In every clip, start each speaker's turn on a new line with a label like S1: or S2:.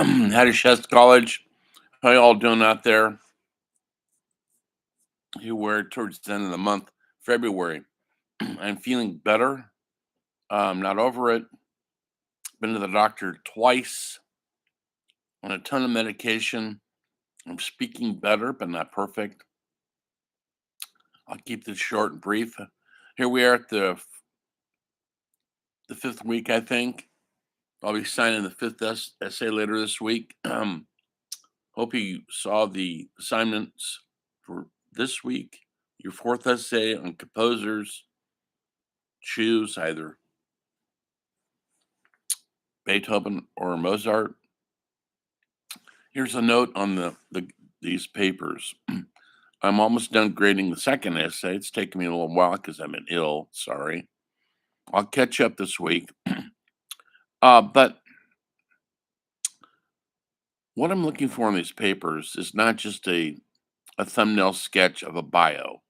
S1: Hattie College. How y'all doing out there? Here we're towards the end of the month, February. I'm feeling better. I'm not over it. Been to the doctor twice on a ton of medication. I'm speaking better, but not perfect. I'll keep this short and brief. Here we are at the fifth week, I think. I'll be signing the fifth essay later this week. Hope you saw the assignments for this week. Your fourth essay on composers. Choose either Beethoven or Mozart. Here's a note on these papers. I'm almost done grading the second essay. It's taken me a little while because I've been ill. Sorry. I'll catch up this week. But what I'm looking for in these papers is not just a thumbnail sketch of a bio,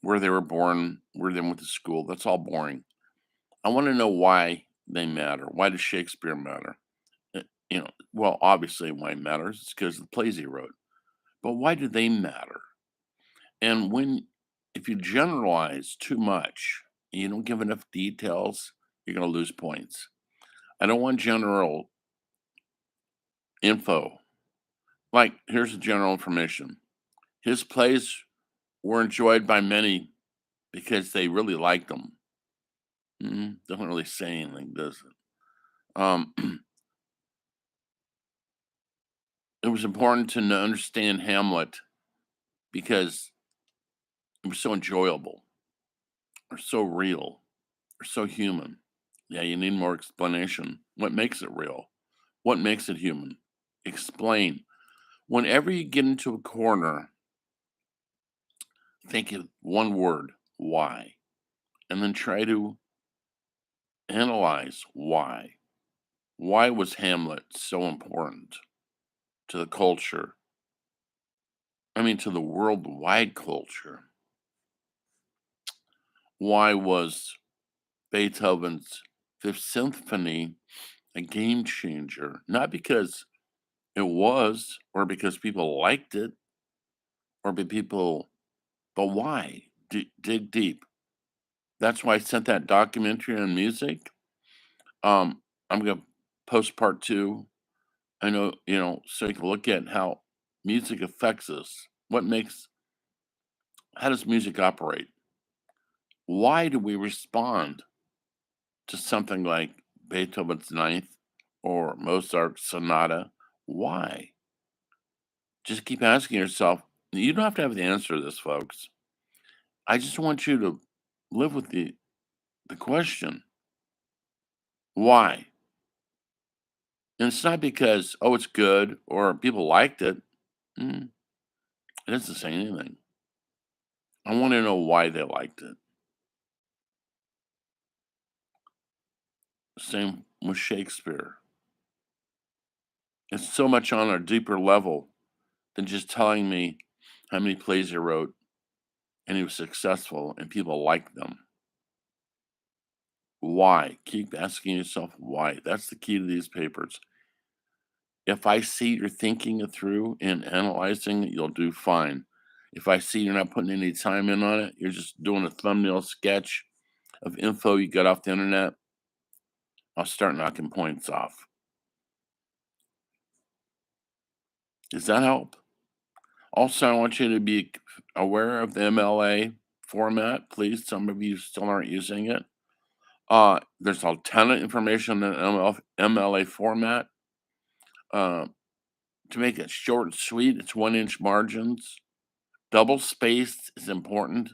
S1: where they were born, where they went to school. That's all boring. I want to know why they matter. Why does Shakespeare matter? Well, obviously why it matters is because of the plays he wrote. But why do they matter? And if you generalize too much, and you don't give enough details, you're going to lose points. I don't want general info. Like, here's the general information. His plays were enjoyed by many because they really liked them. Doesn't really say anything, does it? It was important to understand Hamlet because it was so enjoyable, or so real, or so human. Yeah, you need more explanation. What makes it real? What makes it human? Explain. Whenever you get into a corner, think of one word, why, and then try to analyze why. Why was Hamlet so important to the culture? I mean, to the worldwide culture. Why was Beethoven's Fifth Symphony a game changer? Not because it was, or because people liked it, or be people, but why? Dig deep. That's why I sent that documentary on music. I'm gonna post part two. I know, so you can look at how music affects us. How does music operate? Why do we respond to something like Beethoven's Ninth or Mozart's Sonata? Why? Just keep asking yourself. You don't have to have the answer to this, folks. I just want you to live with the question. Why? And it's not because, oh, it's good or people liked it. Mm, it doesn't say anything. I want to know why they liked it. Same with Shakespeare. It's so much on a deeper level than just telling me how many plays he wrote and he was successful and people liked them. Why? Keep asking yourself why. That's the key to these papers. If I see you're thinking it through and analyzing it, you'll do fine. If I see you're not putting any time in on it, you're just doing a thumbnail sketch of info you got off the internet, I'll start knocking points off. Does that help? Also, I want you to be aware of the MLA format, please. Some of you still aren't using it. There's a ton of information in MLA format. Uh, to make it short and sweet, it's 1-inch margins. Double spaced is important.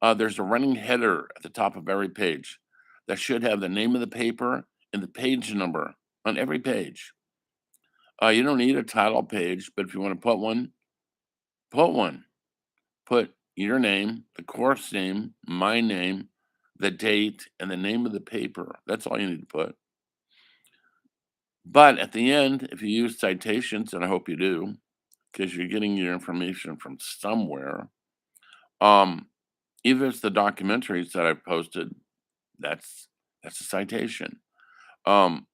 S1: There's a running header at the top of every page that should have the name of the paper and the page number on every page. You don't need a title page, but if you want to put one, put one. Put your name, the course name, my name, the date, and the name of the paper. That's all you need to put. But at the end, if you use citations, and I hope you do, because you're getting your information from somewhere, um, even if it's the documentaries that I've posted, that's a citation. Um,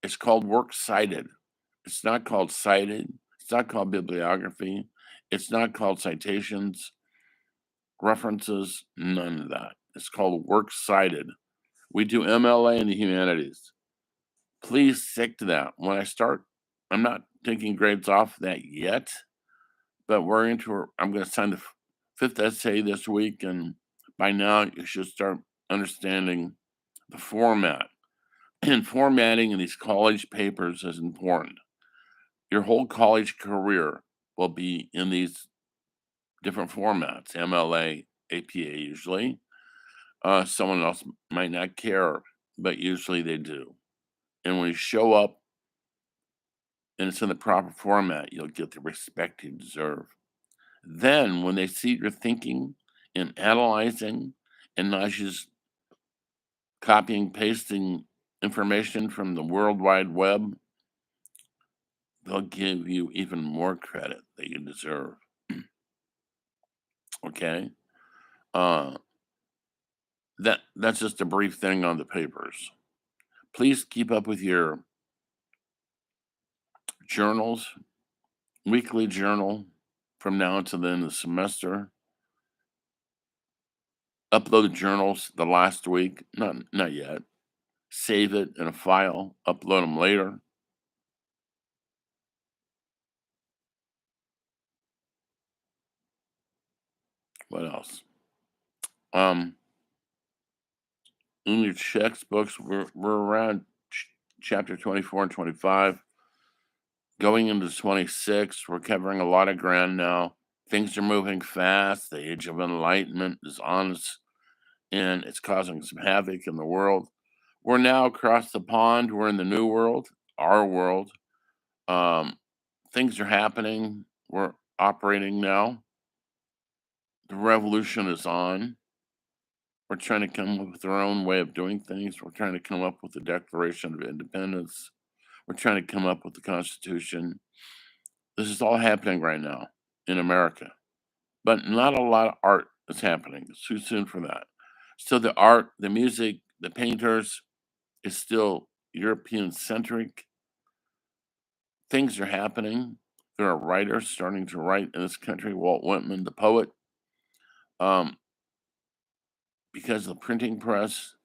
S1: it's called works cited. It's not called cited. It's not called bibliography. It's not called citations, references, none of that. It's called works cited. We do MLA in the humanities. Please stick to that. When I start, I'm not taking grades off that yet, but I'm going to sign the fifth essay this week, and by now you should start understanding the format. And formatting in these college papers is important. Your whole college career will be in these different formats, MLA, APA usually. Someone else might not care, but usually they do. And when you show up and it's in the proper format, you'll get the respect you deserve. Then, when they see you're thinking and analyzing and not just copying, pasting information from the World Wide Web, they'll give you even more credit that you deserve. Okay? Uh, that's just a brief thing on the papers. Please keep up with your journals, weekly journal from now until the end of the semester. Upload the journals the last week, not yet. Save it in a file, upload them later. What else? Um, in your textbooks, we're around chapter 24 and 25. Going into 26, we're covering a lot of ground now. Things are moving fast. The age of enlightenment is on us, and it's causing some havoc in the world. We're now across the pond. We're in the new world, our world. Um, things are happening. We're operating now. The revolution is on. We're trying to come up with our own way of doing things. We're trying to come up with the Declaration of Independence. We're trying to come up with the Constitution. This is all happening right now in America, but not a lot of art is happening. It's too soon for that. So the art, the music, the painters is still European centric. Things are happening. There are writers starting to write in this country. Walt Whitman, the poet, um, because of the printing press,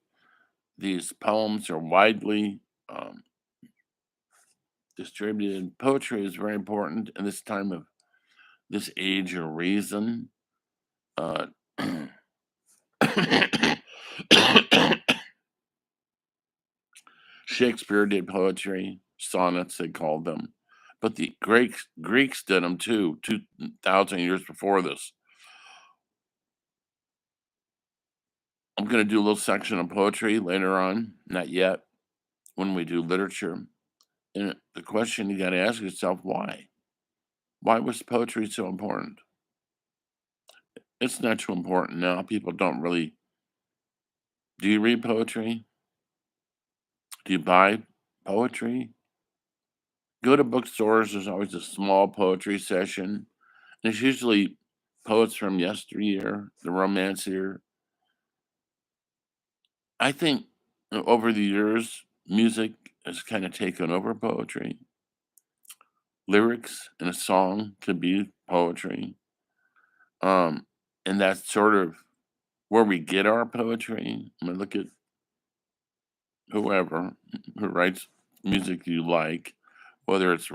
S1: these poems are widely distributed. Poetry is very important in this time of this age of reason. Uh, Shakespeare did poetry, sonnets, they called them. But the Greeks did them too, 2,000 years before this. I'm going to do a little section on poetry later on, not yet, when we do literature. And the question you got to ask yourself, why? Why was poetry so important? It's not too important now. People don't really. Do you read poetry? Do you buy poetry? Go to bookstores. There's always a small poetry session. It's usually poets from yesteryear, the romancier. I think over the years, music has kind of taken over poetry. Lyrics in a song could be poetry. Um, and that's sort of where we get our poetry. I mean, look at whoever who writes music you like, whether it's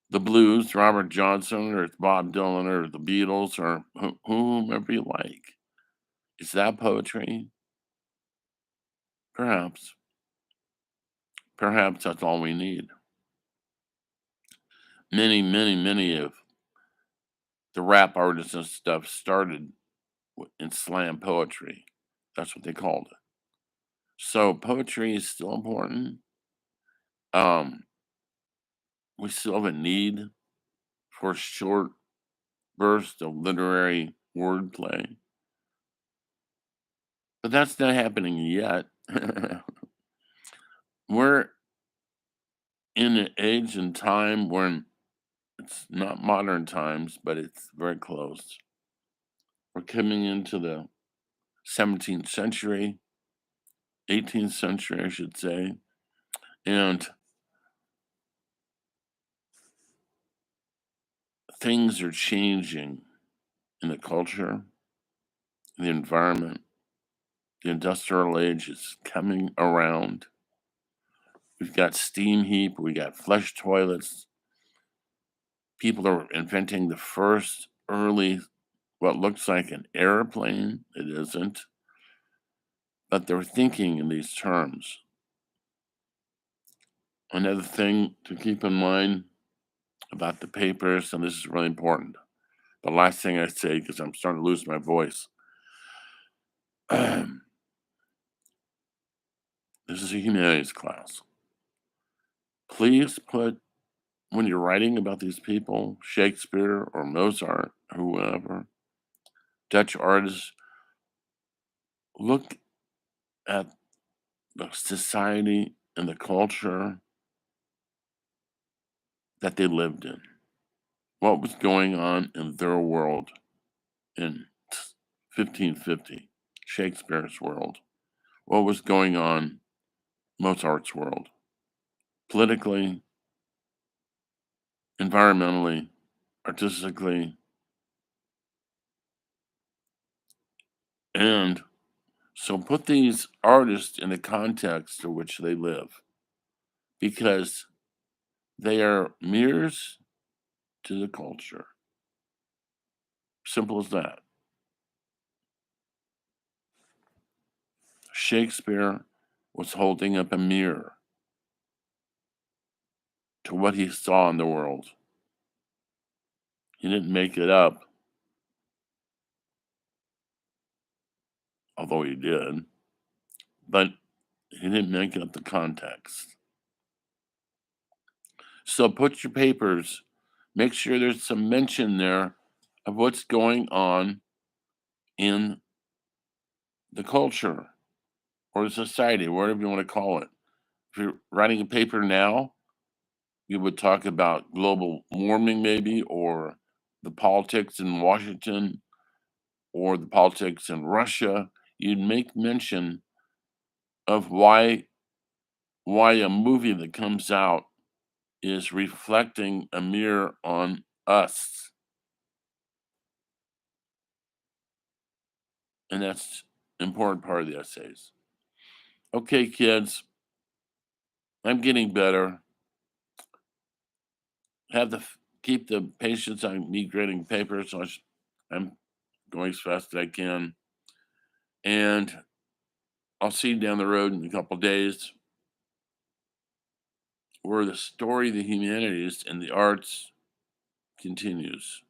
S1: the blues, Robert Johnson, or it's Bob Dylan, or the Beatles, or whomever you like. Is that poetry? Perhaps. Perhaps that's all we need. Many of the rap artists and stuff started in slam poetry. That's what they called it. So poetry is still important. Um, we still have a need for short bursts of literary wordplay, but that's not happening yet. We're in an age and time when it's not modern times, but it's very close. We're coming into the 17th century, 18th century, I should say. And things are changing in the culture, the environment. The industrial age is coming around. We've got steam heat, we got flush toilets. People are inventing the first early, what looks like an airplane. It isn't, but they're thinking in these terms. Another thing to keep in mind about the papers, and this is really important. The last thing I say, because I'm starting to lose my voice. This is a humanities class. Please put, when you're writing about these people, Shakespeare or Mozart or whoever, Dutch artists, look at the society and the culture that they lived in. What was going on in their world in 1550, Shakespeare's world? What was going on Mozart's world? Politically, environmentally, artistically, and so put these artists in the context to which they live because they are mirrors to the culture. Simple as that. Shakespeare was holding up a mirror to what he saw in the world. He didn't make it up, although he did, but he didn't make up the context. So put your papers, make sure there's some mention there of what's going on in the culture or the society, whatever you want to call it. If you're writing a paper now, you would talk about global warming, maybe, or the politics in Washington, or the politics in Russia. You'd make mention of why a movie that comes out is reflecting a mirror on us, and that's an important part of the essays. Okay, kids, I'm getting better. Keep the patience on me grading papers. So I'm going as fast as I can, and I'll see you down the road in a couple days, where the story of the humanities and the arts continues.